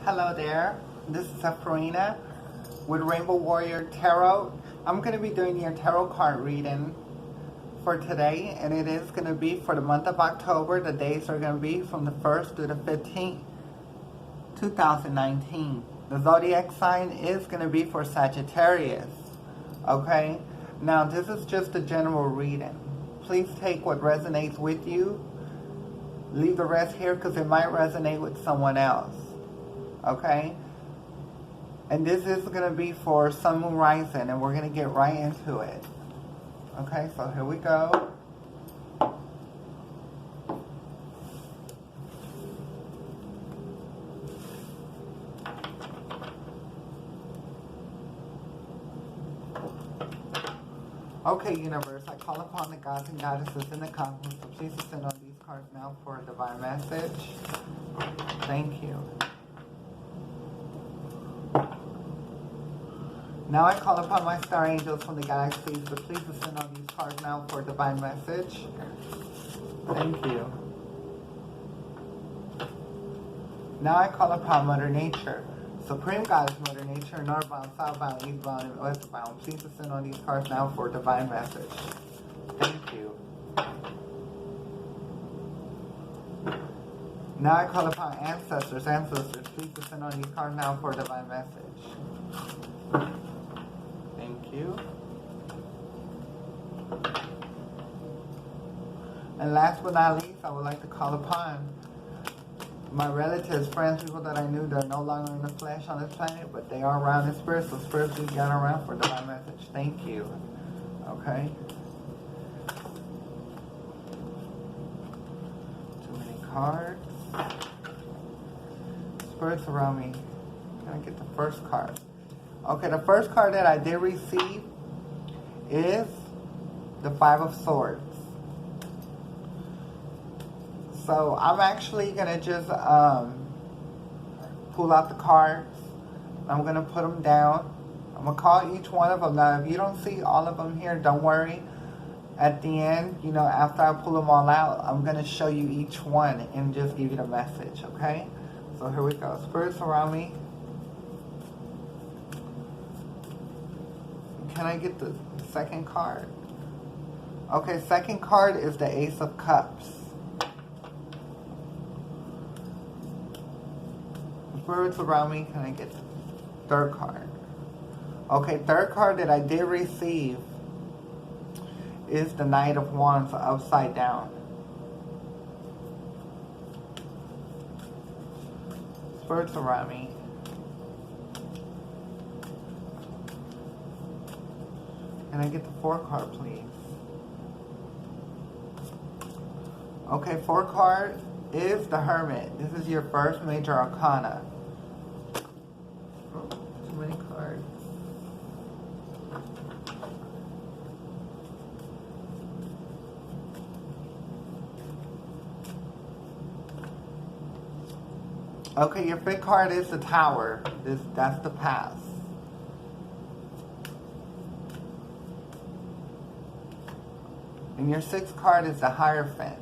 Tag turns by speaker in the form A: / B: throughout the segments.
A: Hello there, this is Sabrina with Rainbow Warrior Tarot. I'm going to be doing your tarot card reading for today, and it is going to be for the month of October. The days are going to be from the 1st to the 15th, 2019. The zodiac sign is going to be for Sagittarius, okay? Now, this is just a general reading. Please take what resonates with you. Leave the rest here because it might resonate with someone else. Okay, and this is going to be for Sun, Moon, Rising, and we're going to get right into it. Okay, so here we go. Okay, universe, I call upon the gods and goddesses in the cosmos to please descend on these cards now for a divine message. Thank you. Now I call upon my star angels from the galaxies to please descend on these cards now for a divine message. Thank you. Now I call upon Mother Nature, Supreme Goddess Mother Nature, northbound, southbound, eastbound, and westbound. Please descend on these cards now for a divine message. Thank you. Now I call upon ancestors, please descend on these cards now for a divine message. Thank you. And last but not least, I would like to call upon my relatives, friends, people that I knew that are no longer in the flesh on this planet, but they are around in spirit, so spirit, please gather around for divine message. Thank you. Okay. Too many cards. Spirits around me. Can I get the first card? Okay, the first card that I did receive is the Five of Swords. So I'm actually going to just pull out the cards. I'm going to put them down. I'm going to call each one of them. Now, if you don't see all of them here, don't worry. At the end, you know, after I pull them all out, I'm going to show you each one and just give you the message, okay? So here we go. Spirits around me. Can I get the second card? Okay, second card is the Ace of Cups. Spirits around me, can I get the third card? Okay, third card that I did receive is the Knight of Wands upside down. Spirits around me. Can I get the fourth card, please? Okay, fourth card is the Hermit. This is your first major arcana. Too many cards. Okay, your fifth card is the Tower. That's the past. And your sixth card is the Hierophant.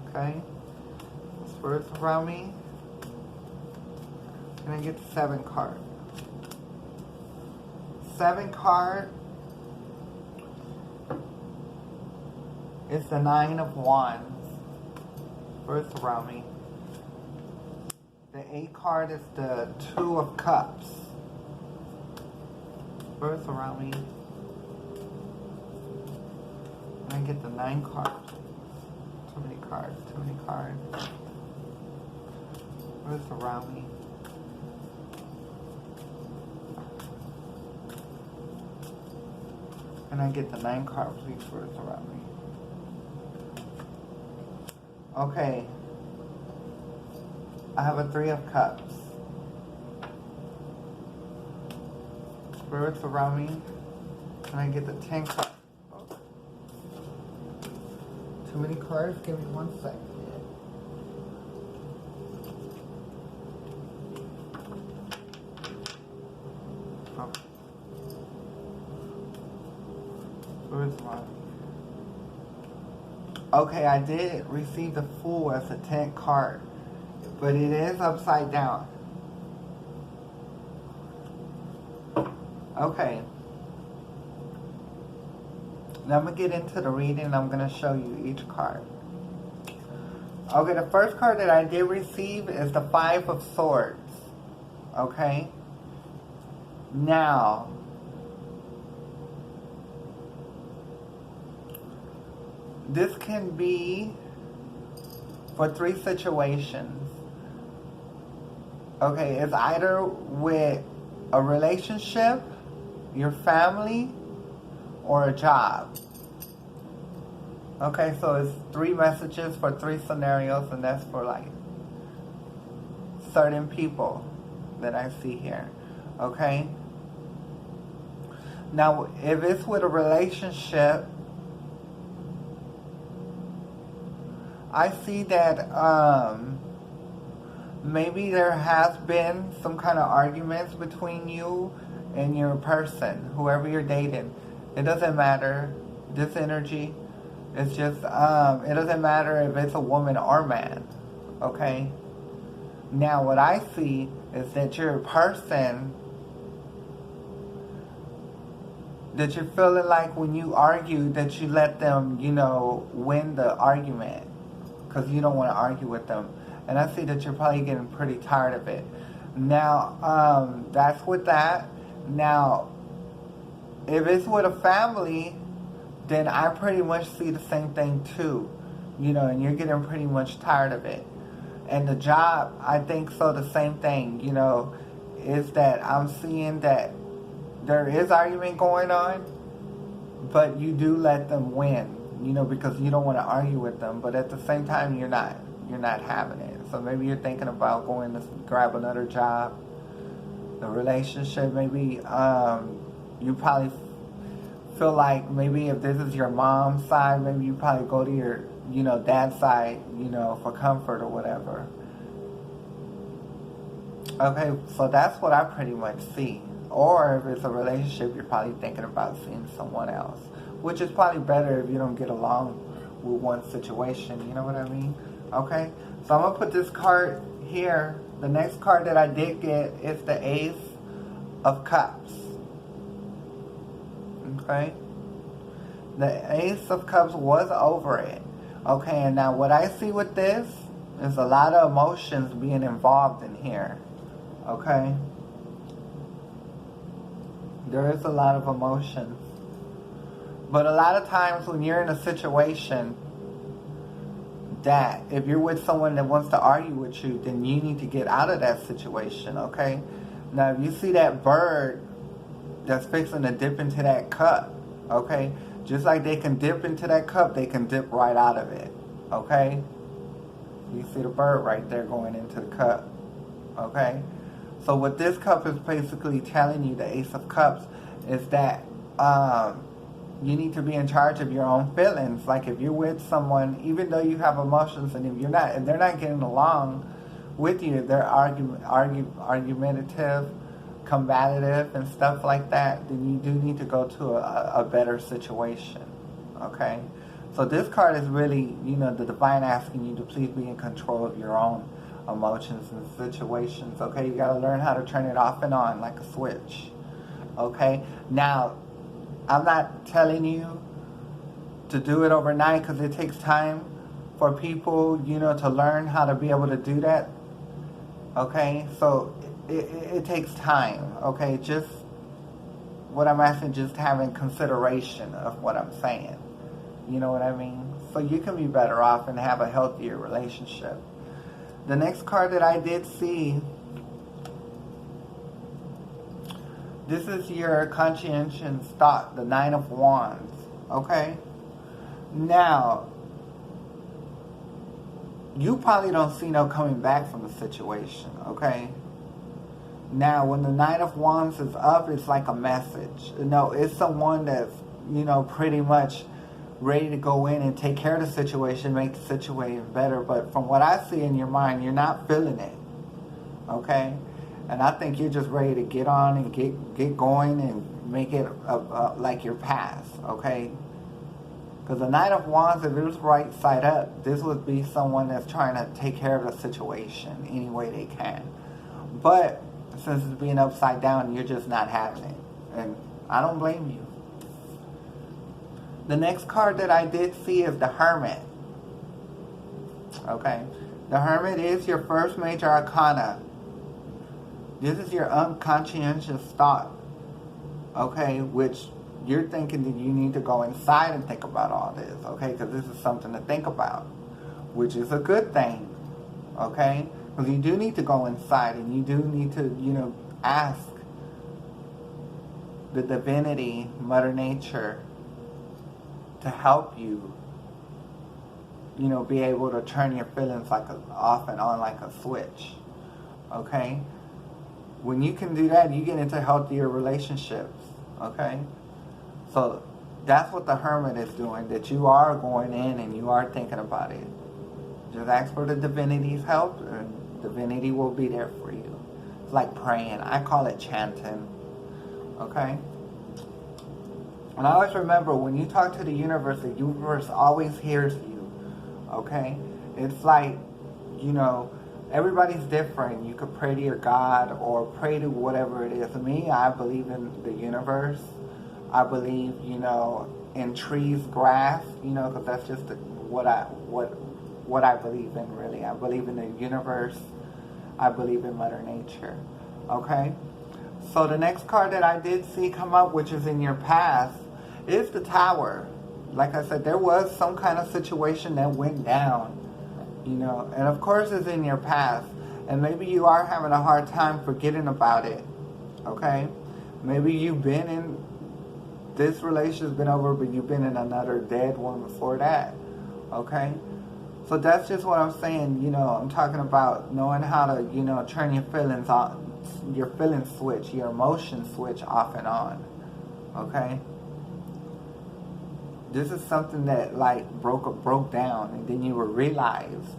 A: Okay? Spirits around me. And I get the seventh card. Seventh card is the Nine of Wands. Spirits around me. The eighth card is the Two of Cups. Spirits around me. I get the 9 cards. Too many cards, too many cards. What's around me? And I get the 9 cards, please, what's around me. Okay. I have a 3 of Cups. Spirits around me. And I get the 10 cards. Too many cards? Give me 1 second. Okay. Where's mine? Okay, I did receive the Fool as a 10th card, but it is upside down. Okay. Now I'm going to get into the reading and I'm going to show you each card. Okay, the first card that I did receive is the Five of Swords. Okay? Now, this can be for three situations. Okay, it's either with a relationship, your family, or a job. Okay, so it's three messages for three scenarios, and that's for like certain people that I see here. Okay? Now, if it's with a relationship, I see that maybe there has been some kind of arguments between you and your person, whoever you're dating. It doesn't matter. This energy, it's just, it doesn't matter if it's a woman or man. Okay? Now, what I see is that your person, that you're feeling like when you argue that you let them, win the argument because you don't want to argue with them. And I see that you're probably getting pretty tired of it. Now, that's with that. Now, if it's with a family, then I pretty much see the same thing too. And you're getting pretty much tired of it. And the job, I think so, the same thing, is that I'm seeing that there is argument going on, but you do let them win, because you don't want to argue with them. But at the same time, you're not having it. So maybe you're thinking about going to grab another job. The relationship, maybe you probably feel like maybe if this is your mom's side, maybe you probably go to your, dad's side, for comfort or whatever. Okay, so that's what I pretty much see. Or if it's a relationship, you're probably thinking about seeing someone else, which is probably better if you don't get along with one situation, you know what I mean? Okay, so I'm going to put this card here. The next card that I did get is the Ace of Cups. Okay, the Ace of Cups was over it. Okay, and now what I see with this is a lot of emotions being involved in here. Okay, there is a lot of emotions. But a lot of times when you're in a situation that if you're with someone that wants to argue with you, then you need to get out of that situation, okay? Now, if you see that bird that's fixing to dip into that cup, okay? Just like they can dip into that cup, they can dip right out of it, okay? You see the bird right there going into the cup, okay? So what this cup is basically telling you, the Ace of Cups, is that you need to be in charge of your own feelings. Like if you're with someone, even though you have emotions, and if they're not getting along with you, they're argumentative, combative, and stuff like that, then you do need to go to a better situation. Okay? So this card is really, the divine asking you to please be in control of your own emotions and situations. Okay? You got to learn how to turn it off and on like a switch. Okay? Now, I'm not telling you to do it overnight because it takes time for people, to learn how to be able to do that. Okay? So it takes time. Okay? Just what I'm asking, just having consideration of what I'm saying. You know what I mean? So you can be better off and have a healthier relationship. The next card that I did see, this is your conscientious thought, the Nine of Wands, okay? Now, you probably don't see no coming back from the situation, okay? Now, when the Nine of Wands is up, it's like a message. It's someone that's, pretty much ready to go in and take care of the situation, make the situation better. But from what I see in your mind, you're not feeling it, okay? And I think you're just ready to get on and get going and make it like your past, okay? Because the Knight of Wands, if it was right side up, this would be someone that's trying to take care of the situation any way they can. But since it's being upside down, you're just not having it, And I don't blame you. The next card that I did see is the Hermit. Okay. The Hermit is your first major arcana. This is your unconscientious thought. Okay. Which you're thinking that you need to go inside and think about all this. Okay. Because this is something to think about. Which is a good thing. Okay. Because you do need to go inside. And you do need to, ask the divinity, Mother Nature, to help you, be able to turn your feelings off and on like a switch. Okay? When you can do that, you get into healthier relationships. Okay? So that's what the Hermit is doing, that you are going in and you are thinking about it. Just ask for the divinity's help and divinity will be there for you. It's like praying. I call it chanting. Okay? And I always remember, when you talk to the universe always hears you. Okay? It's like, everybody's different. You could pray to your God or pray to whatever it is. For me, I believe in the universe. I believe, in trees, grass, because that's just what I believe in, really. I believe in the universe. I believe in Mother Nature. Okay? So the next card that I did see come up, which is in your past, is the Tower. Like I said, there was some kind of situation that went down, and of course it's in your past. And maybe you are having a hard time forgetting about it, okay? Maybe you've been in, this relationship's been over, but you've been in another dead one before that, okay? So that's just what I'm saying, I'm talking about knowing how to, turn your feelings on, your feeling switch, your emotion switch off and on, okay? This is something that broke down, and then you were realized.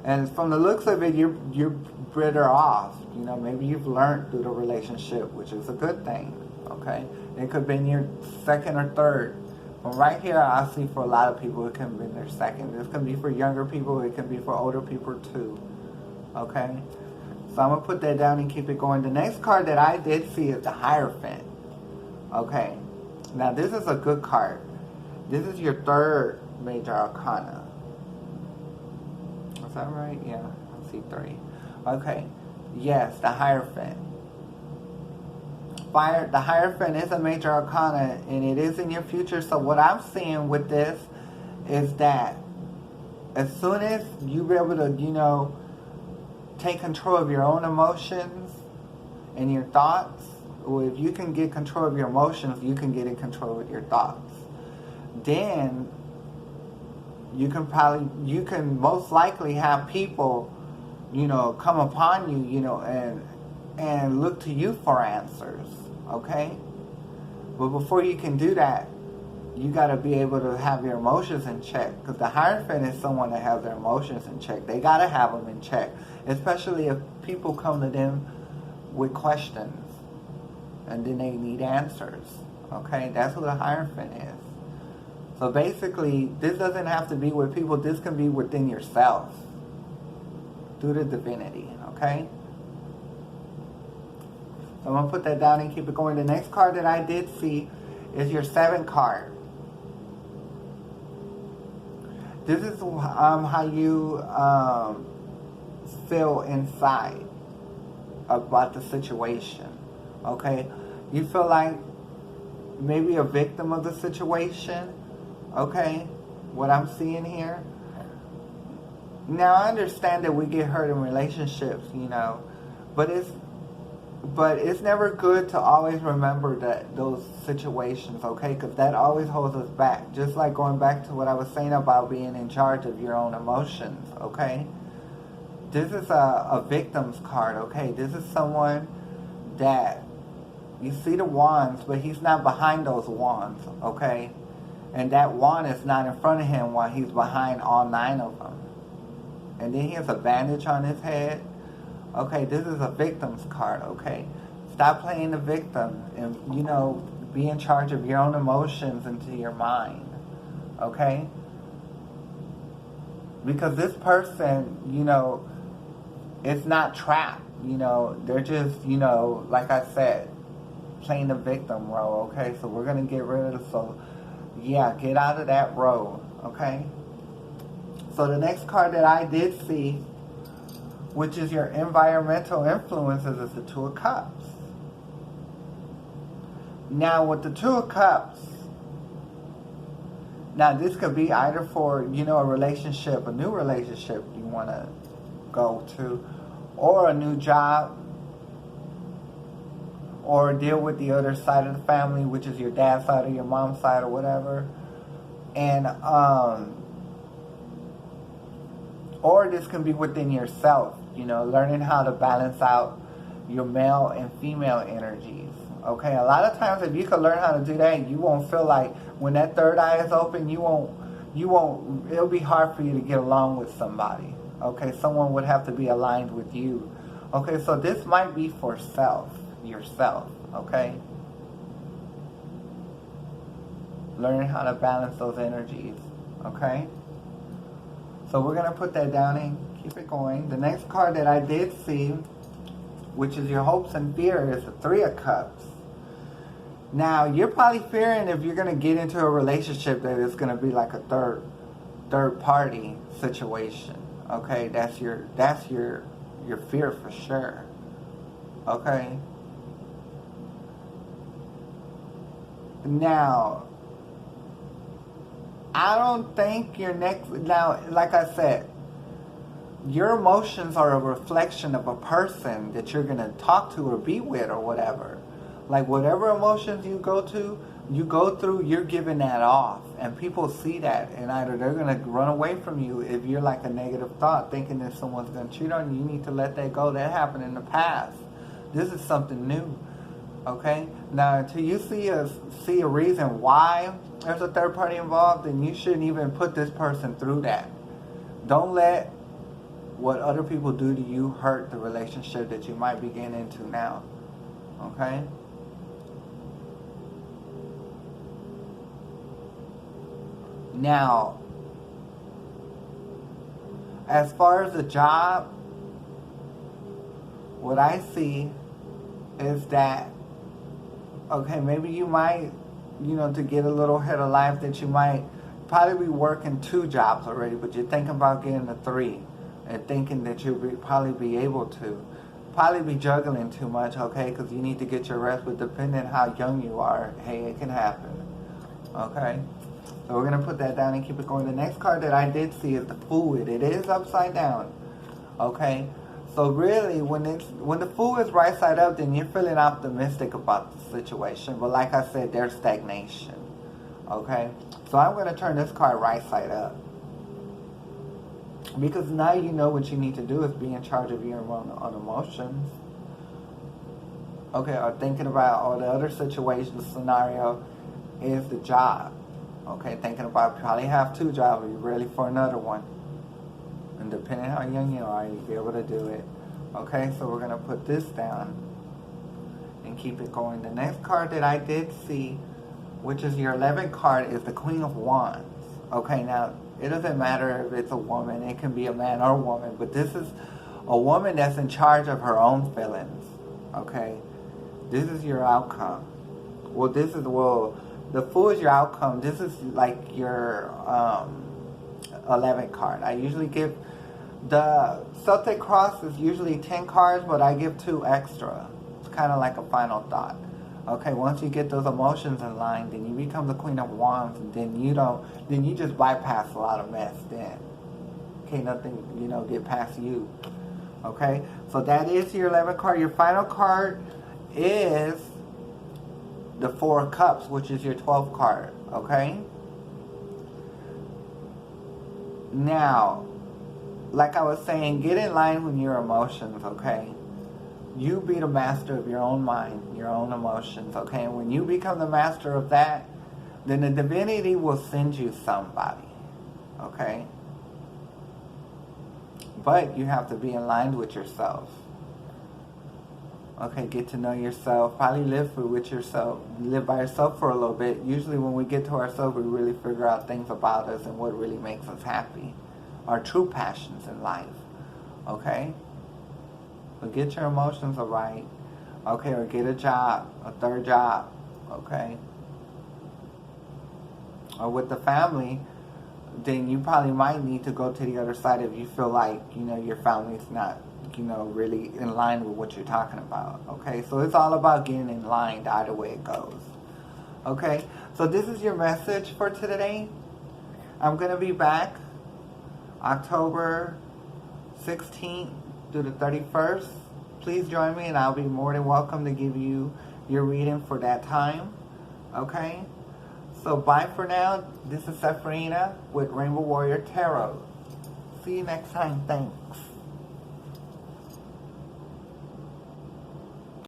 A: And from the looks of it, you're better off. Maybe you've learned through the relationship, which is a good thing. Okay, it could have been your second or third. But right here, I see for a lot of people, it can be their second. This can be for younger people. It can be for older people too. Okay, so I'm gonna put that down and keep it going. The next card that I did see is the Hierophant. Okay, now this is a good card. This is your third major arcana. Is that right? Yeah, I see 3. Okay. Yes, the Hierophant. The Hierophant is a major arcana, and it is in your future. So what I'm seeing with this is that as soon as you be able to, take control of your own emotions and your thoughts, or if you can get control of your emotions, you can get in control of your thoughts. Then you can most likely have people, come upon you, and look to you for answers, okay? But before you can do that, you got to be able to have your emotions in check, because the Hierophant is someone that has their emotions in check. They got to have them in check, especially if people come to them with questions, and then they need answers, okay? That's what the Hierophant is. So basically, this doesn't have to be with people. This can be within yourself, through the divinity, okay? So I'm going to put that down and keep it going. The next card that I did see is your 7th card. This is how you feel inside about the situation, okay? You feel like maybe a victim of the situation. Okay, what I'm seeing here. Now I understand that we get hurt in relationships, but it's never good to always remember those situations, okay? Because that always holds us back. Just like going back to what I was saying about being in charge of your own emotions, okay? This is a victim's card, okay? This is someone that you see the wands, but he's not behind those wands, okay? And that wand is not in front of him while he's behind all 9 of them. And then he has a bandage on his head. Okay, this is a victim's card, okay? Stop playing the victim and, be in charge of your own emotions into your mind, okay? Because this person, is not trapped, they're just, like I said, playing the victim role, okay? So we're going to get rid of the soul. Yeah, get out of that role, okay? So the next card that I did see, which is your environmental influences, is the Two of Cups. Now with the Two of Cups, now this could be either for, you know, a relationship, a new relationship you want to go to, or a new job, or deal with the other side of the family, which is your dad's side or your mom's side or whatever. And, or this can be within yourself, you know, learning how to balance out your male and female energies. Okay, a lot of times if you can learn how to do that, you won't feel like when that third eye is open, it'll be hard for you to get along with somebody. Okay, someone would have to be aligned with you. Okay, so this might be for yourself, okay? Learning how to balance those energies, okay? So we're going to put that down and keep it going. The next card that I did see, which is your hopes and fear, is the Three of Cups. Now, you're probably fearing if you're going to get into a relationship that it's going to be like a third party situation. Okay, that's your fear for sure. Okay. Now, I don't think now, like I said, your emotions are a reflection of a person that you're going to talk to or be with or whatever. Like whatever emotions you go through, you're giving that off. And people see that, and either they're going to run away from you if you're like a negative thought, thinking that someone's going to cheat on you. You need to let that go. That happened in the past. This is something new. Okay? Now, until you see a reason why there's a third party involved, then you shouldn't even put this person through that. Don't let what other people do to you hurt the relationship that you might be getting into now. Okay? Now, as far as the job, what I see is that, okay, maybe you might, you know, to get a little ahead of life, that you might probably be working 2 jobs already, but you're thinking about getting a 3 and thinking that you'll probably be able to. Probably be juggling too much, okay, because you need to get your rest, but depending on how young you are, hey, it can happen. Okay? So we're going to put that down and keep it going. The next card that I did see is the Fool. It is upside down. Okay? So really, when the Fool is right side up, then you're feeling optimistic about the situation. But like I said, there's stagnation. Okay? So I'm going to turn this card right side up. Because now you know what you need to do is be in charge of your own emotions. Okay, or thinking about all the other situations, scenario is the job. Okay, thinking about probably have 2 jobs, or you're ready for another one. And depending on how young you are, you'll be able to do it. Okay, so we're going to put this down and keep it going. The next card that I did see, which is your 11th card, is the Queen of Wands. Okay, now, it doesn't matter if it's a woman. It can be a man or a woman. But this is a woman that's in charge of her own feelings. Okay, this is your outcome. The Fool is your outcome. This is like your 11th card. I usually give the Celtic Cross is usually 10 cards, but I give 2 extra. It's kind of like a final thought. Okay, once you get those emotions in line, then you become the Queen of Wands, and then you just bypass a lot of mess. Then, okay, nothing, get past you. Okay, so that is your 11th card. Your final card is the 4 of Cups, which is your 12th card. Okay. Now, like I was saying, get in line with your emotions. Okay. You be the master of your own mind, your own emotions, okay? And when you become the master of that, then the divinity will send you somebody, okay? But you have to be in line with yourself. Okay, get to know yourself. Probably live by yourself for a little bit. Usually when we get to ourselves, we really figure out things about us and what really makes us happy. Our true passions in life, okay? But get your emotions right. Okay, or get a job, a third job, okay? Or with the family, then you probably might need to go to the other side if you feel like, you know, your family's not, you know, really in line with what you're talking about, okay? So it's all about getting in line either way it goes, okay? So this is your message for today. I'm going to be back October 16th through the 31st. Please join me and I'll be more than welcome to give you your reading for that time, okay? So bye for now. This is Sepharina with Rainbow Warrior Tarot. See you next time. Thanks.